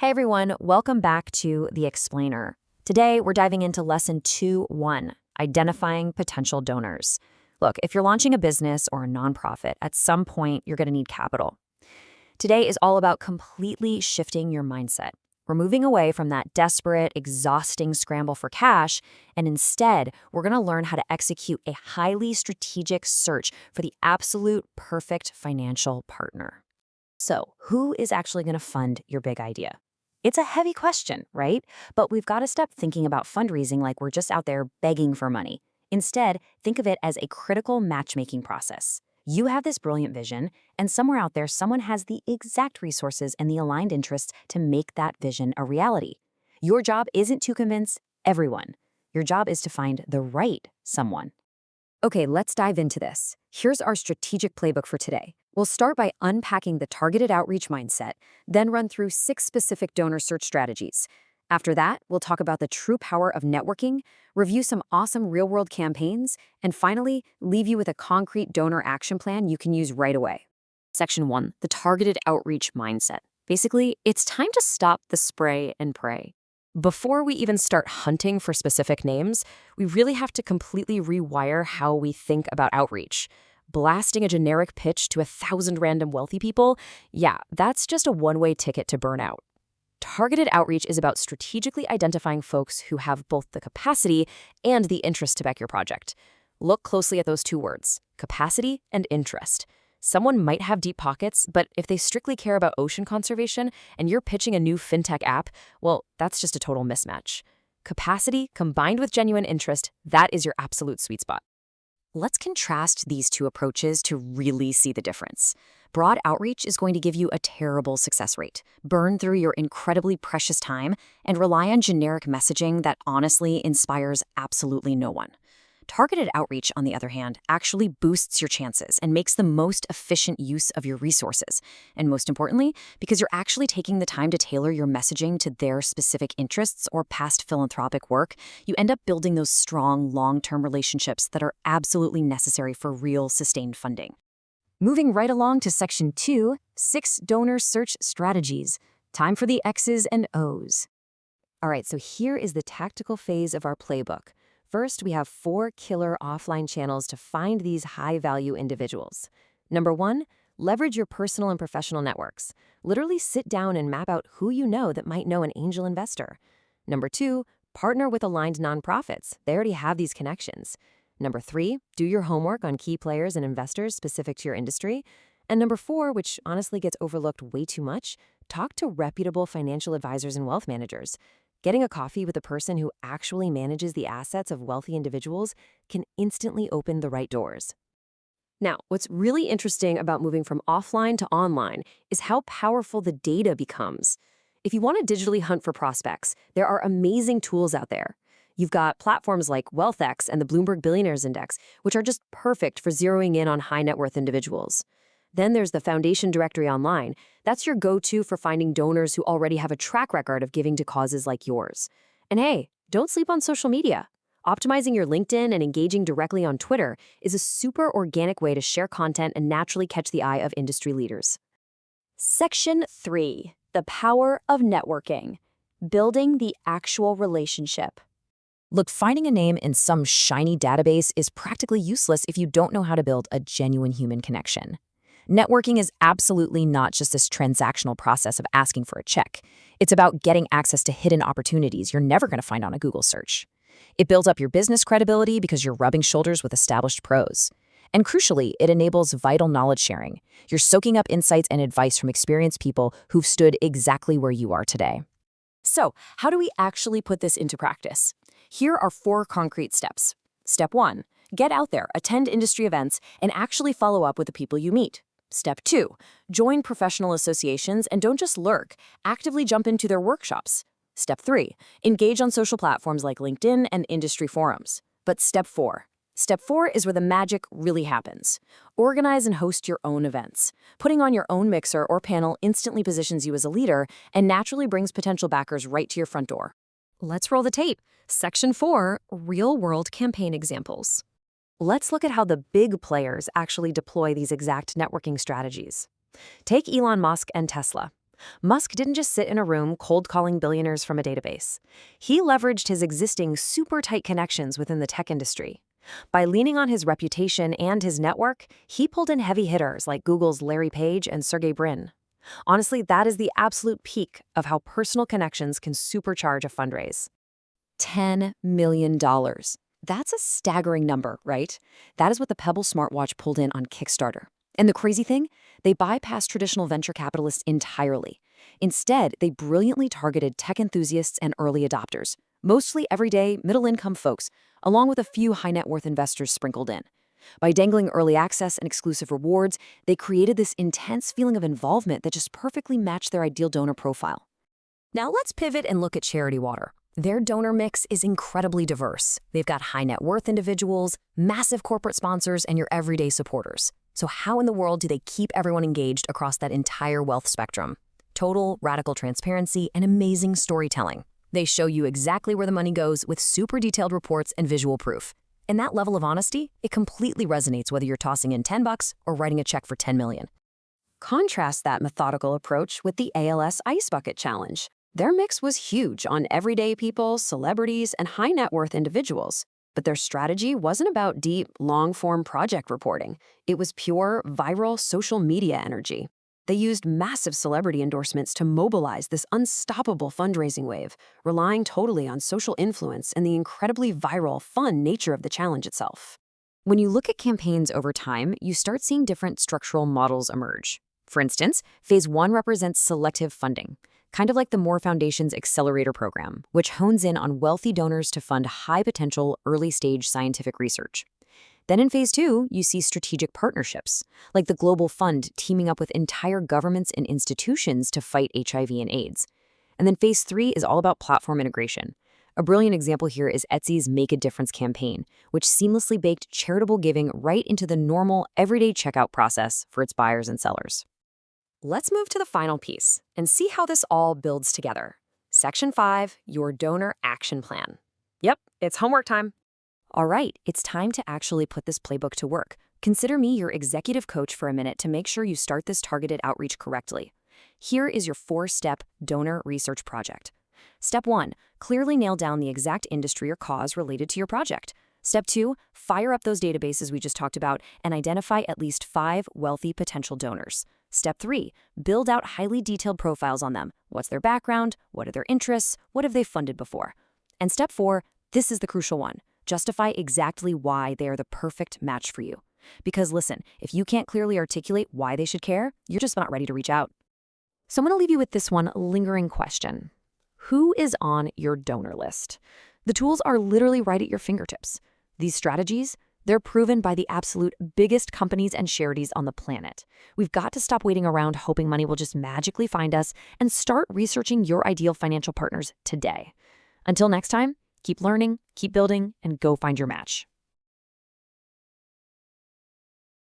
Hey everyone, welcome back to The Explainer. Today we're diving into Lesson 2.1, Identifying Potential Donors. Look, if you're launching a business or a nonprofit, at some point you're going to need capital. Today is all about completely shifting your mindset. We're moving away from that desperate, exhausting scramble for cash, and instead we're going to learn how to execute a highly strategic search for the absolute perfect financial partner. So, who is actually going to fund your big idea? It's a heavy question, right? But we've got to stop thinking about fundraising like we're just out there begging for money. Instead, think of it as a critical matchmaking process. You have this brilliant vision, and somewhere out there, someone has the exact resources and the aligned interests to make that vision a reality. Your job isn't to convince everyone. Your job is to find the right someone. Okay, let's dive into this. Here's our strategic playbook for today. We'll start by unpacking the targeted outreach mindset, then run through 6 specific donor search strategies. After that, we'll talk about the true power of networking, review some awesome real-world campaigns, and finally, leave you with a concrete donor action plan you can use right away. Section 1, the targeted outreach mindset. Basically, it's time to stop the spray and pray. Before we even start hunting for specific names, we really have to completely rewire how we think about outreach. Blasting a generic pitch to 1,000 random wealthy people, yeah, that's just a one-way ticket to burnout. Targeted outreach is about strategically identifying folks who have both the capacity and the interest to back your project. Look closely at those two words, capacity and interest. Someone might have deep pockets, but if they strictly care about ocean conservation and you're pitching a new fintech app, well, that's just a total mismatch. Capacity combined with genuine interest, that is your absolute sweet spot. Let's contrast these two approaches to really see the difference. Broad outreach is going to give you a terrible success rate, burn through your incredibly precious time, and rely on generic messaging that honestly inspires absolutely no one. Targeted outreach, on the other hand, actually boosts your chances and makes the most efficient use of your resources. And most importantly, because you're actually taking the time to tailor your messaging to their specific interests or past philanthropic work, you end up building those strong, long-term relationships that are absolutely necessary for real, sustained funding. Moving right along to Section 2, 6 donor search strategies. Time for the X's and O's. All right, so here is the tactical phase of our playbook. First, we have 4 killer offline channels to find these high-value individuals. Number 1, leverage your personal and professional networks. Literally sit down and map out who you know that might know an angel investor. Number 2, partner with aligned nonprofits. They already have these connections. Number 3, do your homework on key players and investors specific to your industry. And number 4, which honestly gets overlooked way too much, talk to reputable financial advisors and wealth managers. Getting a coffee with a person who actually manages the assets of wealthy individuals can instantly open the right doors. Now, what's really interesting about moving from offline to online is how powerful the data becomes. If you want to digitally hunt for prospects, there are amazing tools out there. You've got platforms like WealthX and the Bloomberg Billionaires Index, which are just perfect for zeroing in on high net worth individuals. Then there's the Foundation Directory Online. That's your go-to for finding donors who already have a track record of giving to causes like yours. And hey, don't sleep on social media. Optimizing your LinkedIn and engaging directly on Twitter is a super organic way to share content and naturally catch the eye of industry leaders. Section 3, the power of networking. Building the actual relationship. Look, finding a name in some shiny database is practically useless if you don't know how to build a genuine human connection. Networking is absolutely not just this transactional process of asking for a check. It's about getting access to hidden opportunities you're never going to find on a Google search. It builds up your business credibility because you're rubbing shoulders with established pros. And crucially, it enables vital knowledge sharing. You're soaking up insights and advice from experienced people who've stood exactly where you are today. So, how do we actually put this into practice? Here are 4 concrete steps. Step 1, get out there, attend industry events, and actually follow up with the people you meet. Step 2, join professional associations and don't just lurk, actively jump into their workshops. Step 3, engage on social platforms like LinkedIn and industry forums. But Step 4 is where the magic really happens. Organize and host your own events. Putting on your own mixer or panel instantly positions you as a leader and naturally brings potential backers right to your front door. Let's roll the tape. Section 4, real-world campaign examples. Let's look at how the big players actually deploy these exact networking strategies. Take Elon Musk and Tesla. Musk didn't just sit in a room cold calling billionaires from a database. He leveraged his existing super tight connections within the tech industry. By leaning on his reputation and his network, he pulled in heavy hitters like Google's Larry Page and Sergey Brin. Honestly, that is the absolute peak of how personal connections can supercharge a fundraise. $10 million. That's a staggering number, right? That is what the Pebble smartwatch pulled in on Kickstarter. And the crazy thing? They bypassed traditional venture capitalists entirely. Instead, they brilliantly targeted tech enthusiasts and early adopters, mostly everyday, middle-income folks, along with a few high-net-worth investors sprinkled in. By dangling early access and exclusive rewards, they created this intense feeling of involvement that just perfectly matched their ideal donor profile. Now let's pivot and look at Charity Water. Their donor mix is incredibly diverse. They've got high-net-worth individuals, massive corporate sponsors, and your everyday supporters. So how in the world do they keep everyone engaged across that entire wealth spectrum? Total, radical transparency and amazing storytelling. They show you exactly where the money goes with super detailed reports and visual proof. And that level of honesty, it completely resonates whether you're tossing in $10 or writing a check for $10 million. Contrast that methodical approach with the ALS Ice Bucket Challenge. Their mix was huge on everyday people, celebrities, and high-net-worth individuals. But their strategy wasn't about deep, long-form project reporting. It was pure, viral social media energy. They used massive celebrity endorsements to mobilize this unstoppable fundraising wave, relying totally on social influence and the incredibly viral, fun nature of the challenge itself. When you look at campaigns over time, you start seeing different structural models emerge. For instance, Phase 1 represents selective funding, kind of like the Moore Foundation's Accelerator program, which hones in on wealthy donors to fund high-potential, early-stage scientific research. Then in Phase 2, you see strategic partnerships, like the Global Fund teaming up with entire governments and institutions to fight HIV and AIDS. And then Phase 3 is all about platform integration. A brilliant example here is Etsy's Make a Difference campaign, which seamlessly baked charitable giving right into the normal, everyday checkout process for its buyers and sellers. Let's move to the final piece and see how this all builds together. Section 5, your donor action plan. Yep, it's homework time. All right, it's time to actually put this playbook to work. Consider me your executive coach for a minute to make sure you start this targeted outreach correctly. Here is your 4-step donor research project. Step 1, clearly nail down the exact industry or cause related to your project. Step 2, fire up those databases we just talked about and identify at least 5 wealthy potential donors. Step 3, build out highly detailed profiles on them. What's their background? What are their interests? What have they funded before? And Step 4, this is the crucial one. Justify exactly why they are the perfect match for you. Because listen, if you can't clearly articulate why they should care, you're just not ready to reach out. So I'm going to leave you with this one lingering question. Who is on your donor list? The tools are literally right at your fingertips. These strategies, they're proven by the absolute biggest companies and charities on the planet. We've got to stop waiting around hoping money will just magically find us and start researching your ideal financial partners today. Until next time, keep learning, keep building, and go find your match.